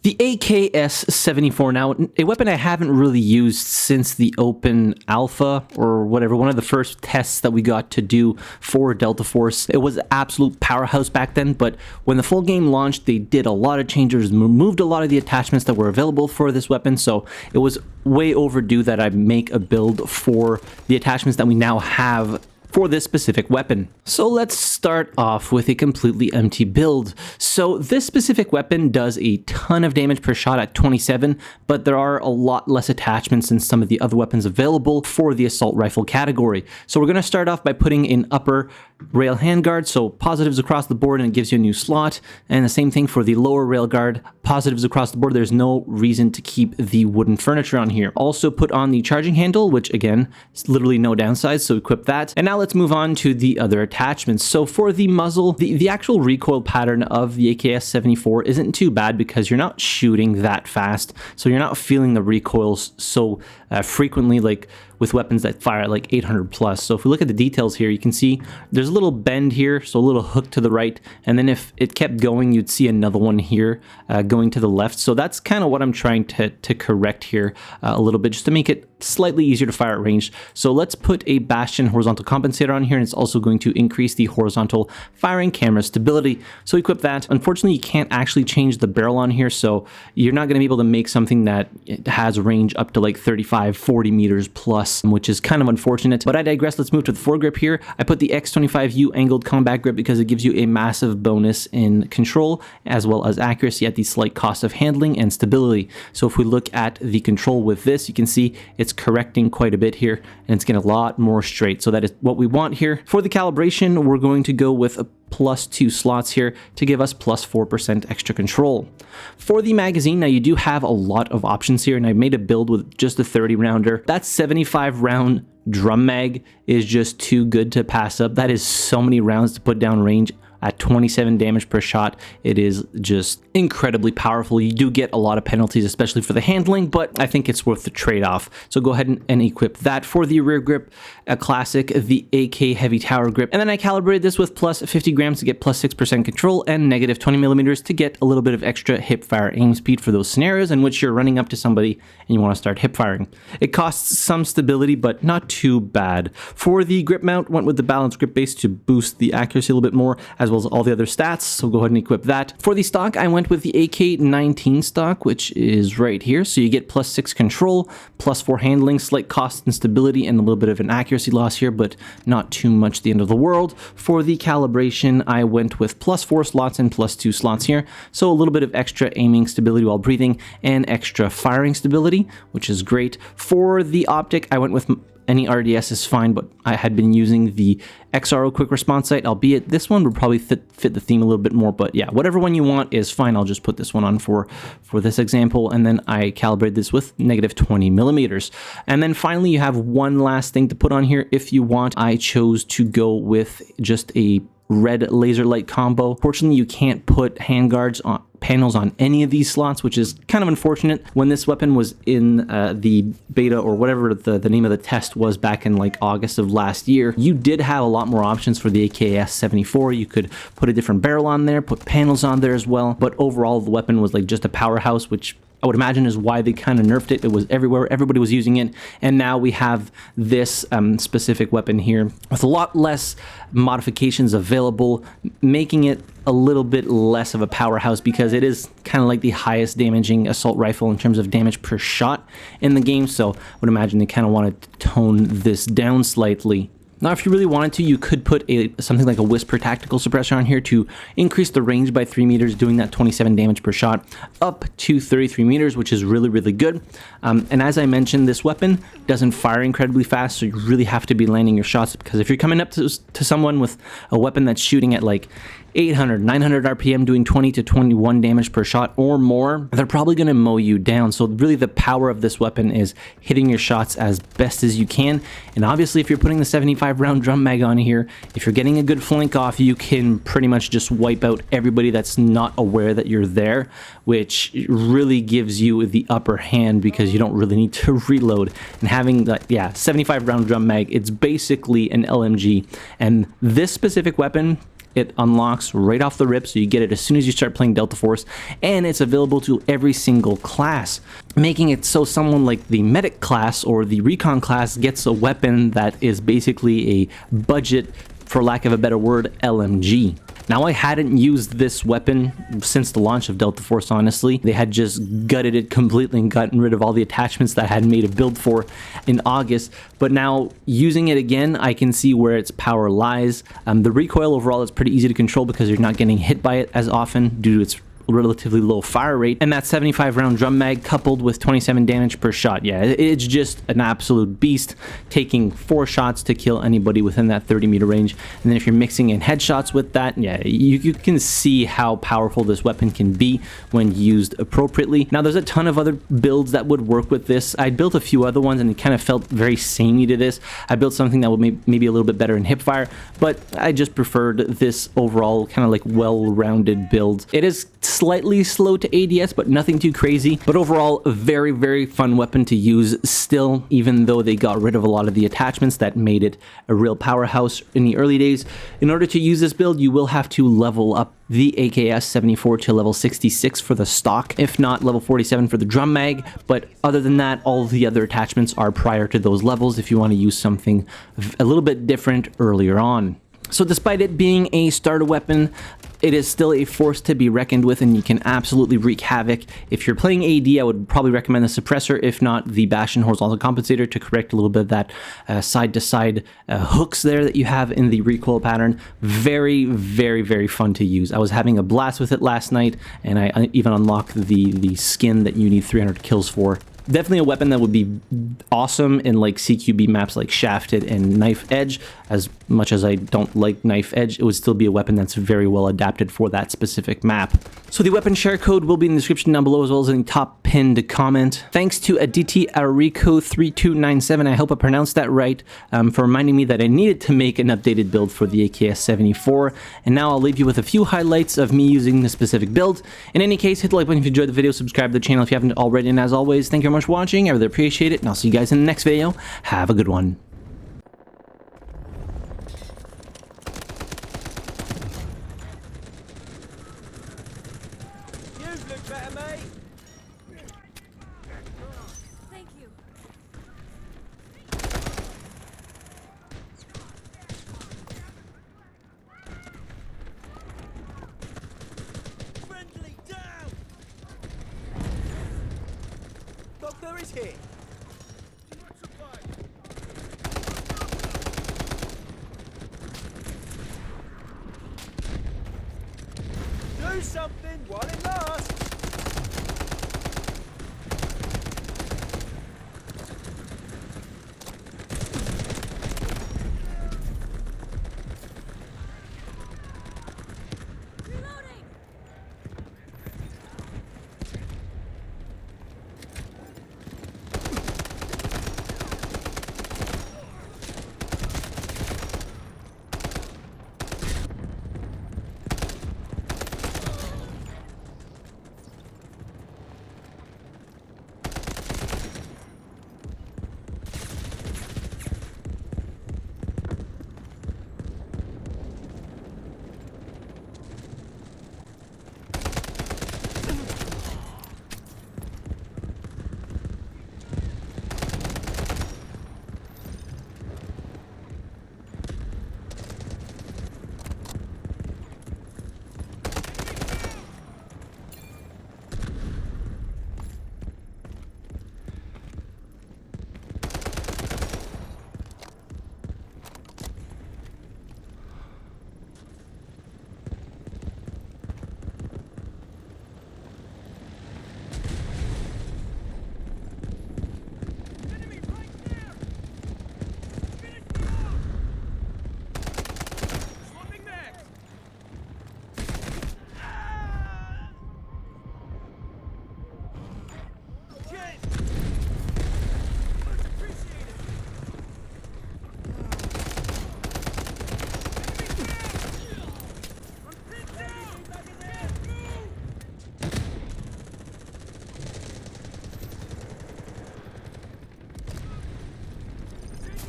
The AKS-74, now a weapon I haven't really used since the open alpha or whatever, one of the first tests that we got to do for Delta Force. It was an absolute powerhouse back then, but when the full game launched, they did a lot of changes, removed a lot of the attachments that were available for this weapon, so it was way overdue that I make a build for the attachments that we now have for this specific weapon. So let's start off with a completely empty build. So this specific weapon does a ton of damage per shot at 27, but there are a lot less attachments than some of the other weapons available for the assault rifle category. So we're going to start off by putting in upper rail handguard, so positives across the board, and it gives you a new slot. And the same thing for the lower rail guard, positives across the board. There's no reason to keep the wooden furniture on here. Also put on the charging handle, which again is literally no downside, so equip that. And now let's move on to the other attachments. So for the muzzle, the actual recoil pattern of the AKS-74 isn't too bad because you're not shooting that fast, so you're not feeling the recoils so frequently like with weapons that fire at like 800 plus. So if we look at the details here, you can see there's a little bend here, so a little hook to the right, and then if it kept going, you'd see another one here going to the left. So that's kind of what I'm trying to correct here a little bit, just to make it slightly easier to fire at range. So let's put a Bastion horizontal compensator on here, and it's also going to increase the horizontal firing camera stability. So equip that. Unfortunately, you can't actually change the barrel on here, so you're not going to be able to make something that has range up to like 35, 40 meters plus, which is kind of unfortunate. But I digress. Let's move to the foregrip here. I put the X25U angled combat grip because it gives you a massive bonus in control as well as accuracy at the slight cost of handling and stability. So if we look at the control with this, you can see it's correcting quite a bit here, and it's getting a lot more straight. So that is what we want here. For the calibration, we're going to go with a +2 slots here to give us +4% extra control. For the magazine, now you do have a lot of options here, and I made a build with just a 30 rounder. That 75 round drum mag is just too good to pass up. That is so many rounds to put down range at 27 damage per shot. It is just incredibly powerful. You do get a lot of penalties, especially for the handling, but I think it's worth the trade-off. So go ahead and equip that. For the rear grip, a classic, the AK Heavy Tower grip. And then I calibrated this with +50 grams to get +6% control and -20 millimeters to get a little bit of extra hip fire aim speed for those scenarios in which you're running up to somebody and you want to start hip firing. It costs some stability, but not too bad. For the grip mount, went with the balanced grip base to boost the accuracy a little bit more, as well as all the other stats, so go ahead and equip that. For the stock, I went with the AK-19 stock, which is right here, so you get +6 control, +4 handling, slight cost and stability, and a little bit of an accuracy loss here, but not too much the end of the world. For the calibration, I went with +4 slots and +2 slots here, so a little bit of extra aiming stability while breathing and extra firing stability, which is great. For the optic, I went with any RDS is fine, but I had been using the XRO quick response sight, albeit this one would probably fit the theme a little bit more, but yeah, whatever one you want is fine. I'll just put this one on for this example, and then I calibrated this with -20 millimeters. And then finally, you have one last thing to put on here if you want. I chose to go with just a red laser light combo. Fortunately, you can't put handguards on panels on any of these slots, which is kind of unfortunate. When this weapon was in the beta, or whatever the name of the test was back in like August of last year, you did have a lot more options for the AKS-74. You could put a different barrel on there, put panels on there as well, but overall the weapon was like just a powerhouse, which I would imagine is why they kind of nerfed it. It was everywhere, everybody was using it, and now we have this specific weapon here with a lot less modifications available, making it a little bit less of a powerhouse because it is kind of like the highest damaging assault rifle in terms of damage per shot in the game, so I would imagine they kind of wanted to tone this down slightly. Now, if you really wanted to, you could put something like a Whisper tactical suppressor on here to increase the range by 3 meters, doing that 27 damage per shot up to 33 meters, which is really, really good. And as I mentioned, this weapon doesn't fire incredibly fast, so you really have to be landing your shots, because if you're coming up to someone with a weapon that's shooting at like 800, 900 RPM, doing 20 to 21 damage per shot or more, they're probably going to mow you down. So really the power of this weapon is hitting your shots as best as you can. And obviously, if you're putting the 75 round drum mag on here, if you're getting a good flank off, you can pretty much just wipe out everybody that's not aware that you're there, which really gives you the upper hand because you don't really need to reload. And having that, 75 round drum mag, it's basically an LMG. And this specific weapon It unlocks right off the rip, so you get it as soon as you start playing Delta Force, and it's available to every single class, making it so someone like the Medic class or the Recon class gets a weapon that is basically a budget, for lack of a better word, LMG. Now, I hadn't used this weapon since the launch of Delta Force, honestly. They had just gutted it completely and gotten rid of all the attachments that I had made a build for in August. But now, using it again, I can see where its power lies. The recoil overall is pretty easy to control because you're not getting hit by it as often due to its relatively low fire rate, and that 75 round drum mag coupled with 27 damage per shot. Yeah, it's just an absolute beast, taking 4 shots to kill anybody within that 30-meter range. And then if you're mixing in headshots with that, yeah, you can see how powerful this weapon can be when used appropriately. Now, there's a ton of other builds that would work with this. I built a few other ones and it kind of felt very samey to this. I built something that would maybe a little bit better in hipfire, but I just preferred this overall kind of like well-rounded build. It is slightly slow to ADS, but nothing too crazy. But overall, a very, very fun weapon to use still, even though they got rid of a lot of the attachments that made it a real powerhouse in the early days. In order to use this build, you will have to level up the AKS-74 to level 66 for the stock, if not level 47 for the drum mag. But other than that, all the other attachments are prior to those levels if you want to use something a little bit different earlier on. So despite it being a starter weapon, it is still a force to be reckoned with, and you can absolutely wreak havoc. If you're playing AD, I would probably recommend the suppressor, if not the Bastion horizontal compensator, to correct a little bit of that side-to-side hooks there that you have in the recoil pattern. Very, very, very fun to use. I was having a blast with it last night, and I even unlocked the skin that you need 300 kills for. Definitely a weapon that would be awesome in like CQB maps like Shafted and Knife Edge. As much as I don't like Knife Edge, it would still be a weapon that's very well adapted for that specific map. So the weapon share code will be in the description down below, as well as in the top pinned comment. Thanks to Aditi Arico3297, I hope I pronounced that right, for reminding me that I needed to make an updated build for the AKS-74. And now I'll leave you with a few highlights of me using this specific build. In any case, hit the like button if you enjoyed the video, subscribe to the channel if you haven't already, and as always, thank you very much for watching. I really appreciate it, and I'll see you guys in the next video. Have a good one. Better, mate. Thank you. Friendly down. Doctor is here. Do something while it lasts. Reloading.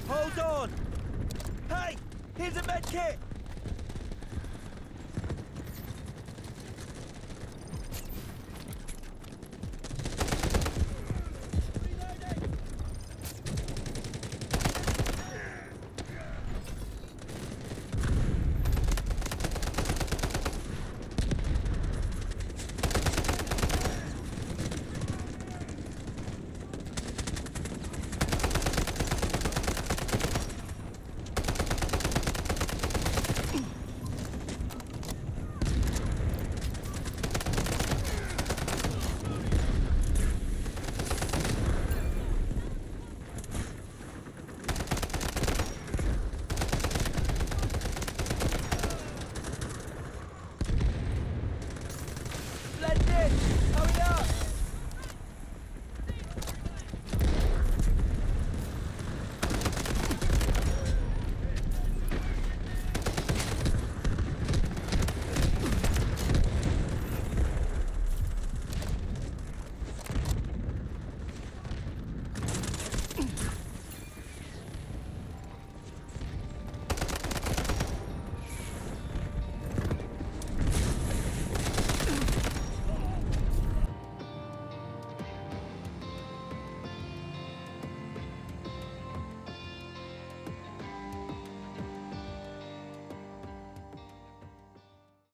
Hold on! Hey! Here's a med kit!